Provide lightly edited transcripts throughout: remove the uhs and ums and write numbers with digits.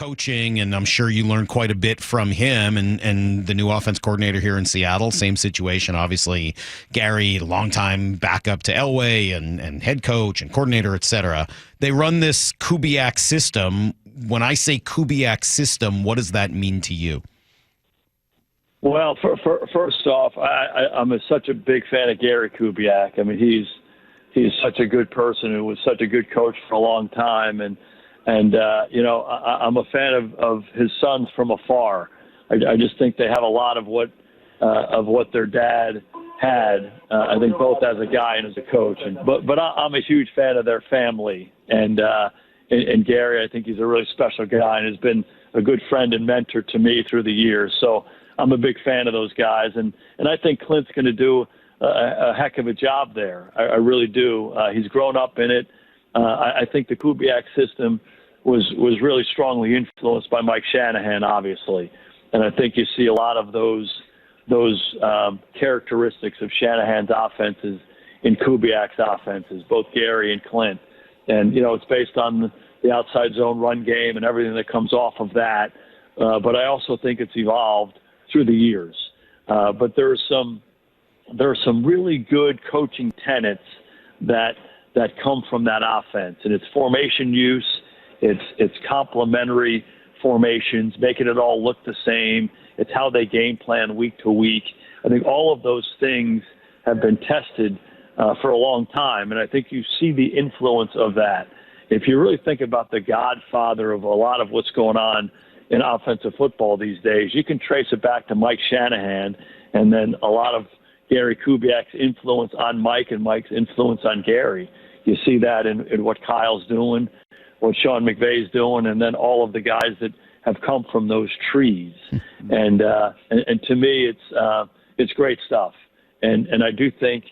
coaching, and I'm sure you learned quite a bit from him and the new offense coordinator here in Seattle. Same situation, obviously. Gary, longtime backup to Elway and head coach and coordinator, et cetera. They run this Kubiak system. When I say Kubiak system, what does that mean to you? Well, first off, I'm such a big fan of Gary Kubiak. I mean, he's such a good person who was such a good coach for a long time, and I'm a fan of his sons from afar. I just think they have a lot of what their dad had. I think both as a guy and as a coach. But I'm a huge fan of their family, and Gary, I think he's a really special guy and has been a good friend and mentor to me through the years. So I'm a big fan of those guys, and I think Klint's going to do a heck of a job there. I really do. He's grown up in it. I think the Kubiak system was really strongly influenced by Mike Shanahan, obviously, and I think you see a lot of those characteristics of Shanahan's offenses in Kubiak's offenses, both Gary and Klint. And it's based on the outside zone run game and everything that comes off of that. But I also think it's evolved through the years. But there are some really good coaching tenets that come from that offense, and it's formation use, it's complementary formations, making it all look the same. It's how they game plan week to week. I think all of those things have been tested for a long time, and I think you see the influence of that. If you really think about the godfather of a lot of what's going on in offensive football these days, you can trace it back to Mike Shanahan, and then a lot of Gary Kubiak's influence on Mike and Mike's influence on Gary. You see that in what Kyle's doing, what Sean McVay's doing, and then all of the guys that have come from those trees. And to me, it's great stuff. And I do think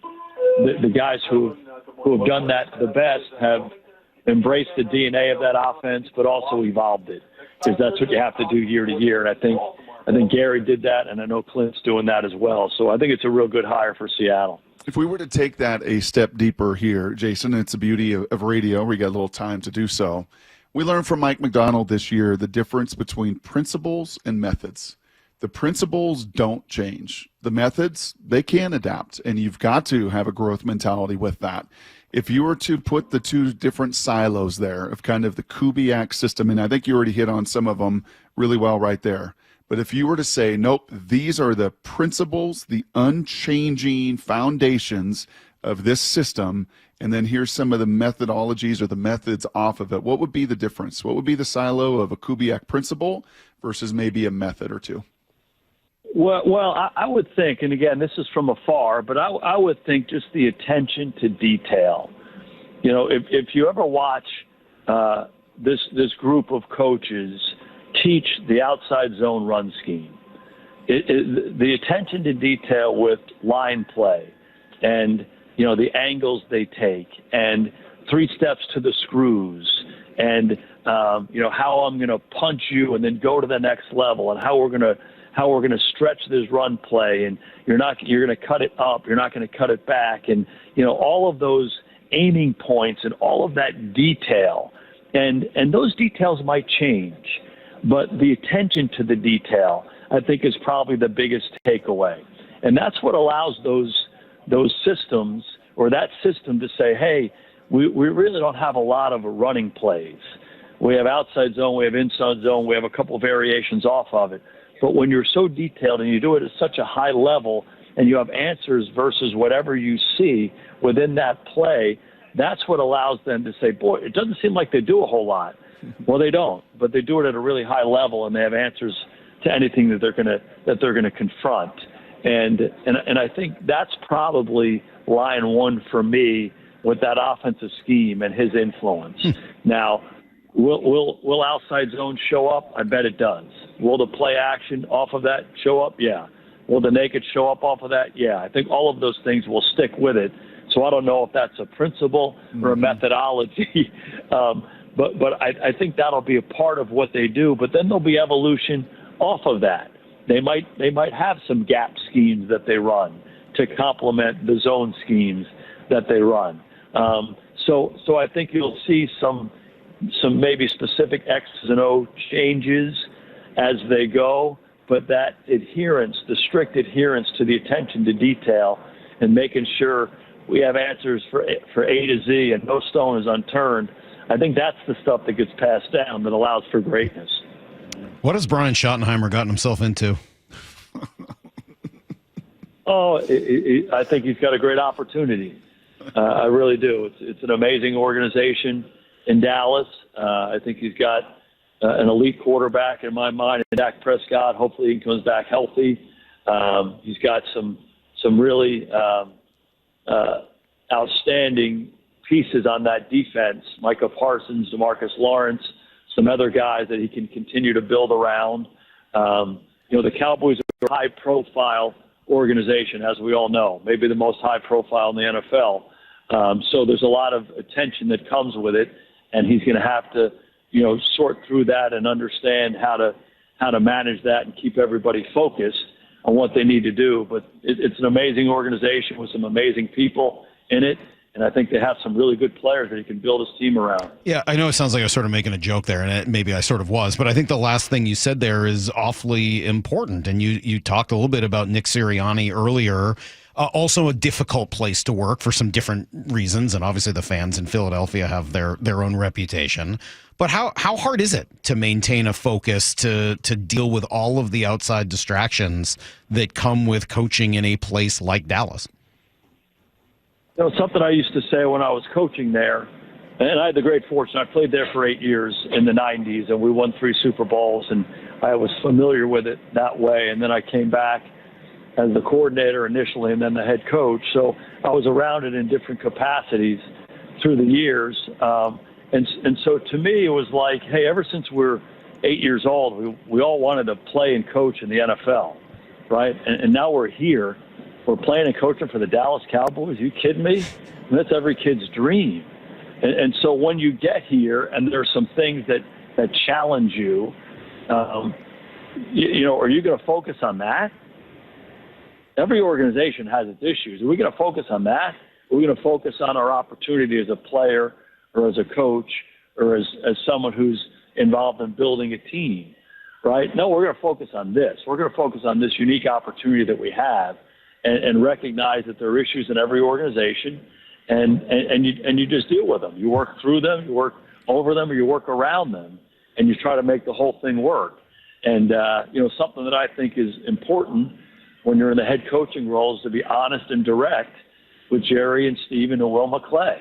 the guys who have done that the best have embraced the DNA of that offense, but also evolved it, because that's what you have to do year to year. And I think Gary did that, and I know Klint's doing that as well. So I think it's a real good hire for Seattle. If we were to take that a step deeper here, Jason, it's the beauty of radio. We got a little time to do so. We learned from Mike Macdonald this year the difference between principles and methods. The principles don't change. The methods, they can adapt, and you've got to have a growth mentality with that. If you were to put the two different silos there of kind of the Kubiak system, and I think you already hit on some of them really well right there, but if you were to say, nope, these are the principles, the unchanging foundations of this system, and then here's some of the methodologies or the methods off of it, what would be the difference? What would be the silo of a Kubiak principle versus maybe a method or two? Well, I would think, and again, this is from afar, but I would think just the attention to detail. If you ever watch this group of coaches teach the outside zone run scheme, the attention to detail with line play and, the angles they take and 3 steps to the screws and, how I'm going to punch you and then go to the next level and how we're going to stretch this run play, and you're going to cut it up, you're not going to cut it back, and all of those aiming points and all of that detail, and those details might change, but the attention to the detail, I think, is probably the biggest takeaway, and that's what allows those systems or that system to say, hey, we really don't have a lot of running plays. We have outside zone, we have inside zone, we have a couple of variations off of it. But when you're so detailed and you do it at such a high level and you have answers versus whatever you see within that play, that's what allows them to say, boy, it doesn't seem like they do a whole lot. Well, they don't, but they do it at a really high level and they have answers to anything that they're going to confront. And I think that's probably line one for me with that offensive scheme and his influence. Now, will outside zone show up? I bet it does. Will the play action off of that show up? Yeah. Will the naked show up off of that? Yeah. I think all of those things will stick with it. So I don't know if that's a principle or a methodology, but I think that'll be a part of what they do. But then there'll be evolution off of that. They might have some gap schemes that they run to complement the zone schemes that they run. So I think you'll see some some maybe specific X's and O changes as they go, but that adherence, the strict adherence to the attention to detail and making sure we have answers for A to Z and no stone is unturned, I think that's the stuff that gets passed down that allows for greatness. What has Brian Schottenheimer gotten himself into? I think he's got a great opportunity. I really do. It's an amazing organization in Dallas. I think he's got an elite quarterback in my mind, and Dak Prescott. Hopefully he comes back healthy. He's got some really outstanding pieces on that defense. Micah Parsons, DeMarcus Lawrence, some other guys that he can continue to build around. The Cowboys are a high-profile organization, as we all know, maybe the most high-profile in the NFL. So there's a lot of attention that comes with it, and he's going to have to, sort through that and understand how to manage that and keep everybody focused on what they need to do. But it's an amazing organization with some amazing people in it. And I think they have some really good players that he can build his team around. Yeah, I know it sounds like I was sort of making a joke there, and maybe I sort of was, but I think the last thing you said there is awfully important. And you talked a little bit about Nick Sirianni earlier, also a difficult place to work for some different reasons, and obviously the fans in Philadelphia have their own reputation. But how hard is it to maintain a focus, to deal with all of the outside distractions that come with coaching in a place like Dallas? Something I used to say when I was coaching there, and I had the great fortune, I played there for 8 years in the 90s, and we won 3 Super Bowls, and I was familiar with it that way. And then I came back as the coordinator initially and then the head coach. So I was around it in different capacities through the years. And so to me, it was like, hey, ever since we're 8 years old, we all wanted to play and coach in the NFL, right? And now we're here. We're playing and coaching for the Dallas Cowboys. Are you kidding me? I mean, that's every kid's dream. And so when you get here and there's some things that challenge you, are you going to focus on that? Every organization has its issues. Are we going to focus on that? Are we going to focus on our opportunity as a player or as a coach or as someone who's involved in building a team, right? No, we're going to focus on this. We're going to focus on this unique opportunity that we have. And recognize that there are issues in every organization, and you just deal with them. You work through them, you work over them, or you work around them, and you try to make the whole thing work. And something that I think is important when you're in the head coaching role is to be honest and direct with Jerry and Stephen and Will McClay.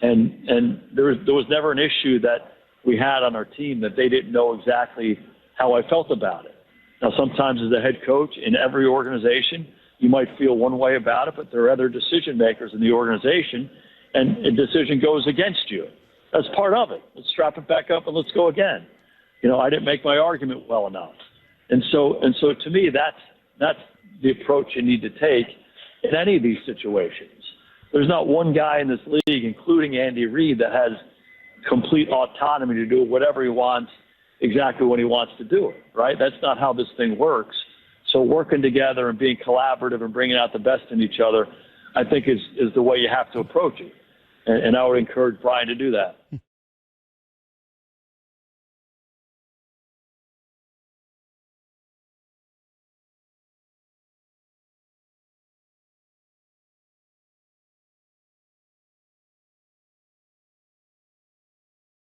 And there was never an issue that we had on our team that they didn't know exactly how I felt about it. Now, sometimes as a head coach in every organization, you might feel one way about it, but there are other decision makers in the organization, and a decision goes against you. That's part of it. Let's strap it back up and let's go again. I didn't make my argument well enough. And so to me, that's the approach you need to take in any of these situations. There's not one guy in this league, including Andy Reid, that has complete autonomy to do whatever he wants, exactly when he wants to do it, right? That's not how this thing works. So working together and being collaborative and bringing out the best in each other, I think is the way you have to approach it. And I would encourage Brian to do that.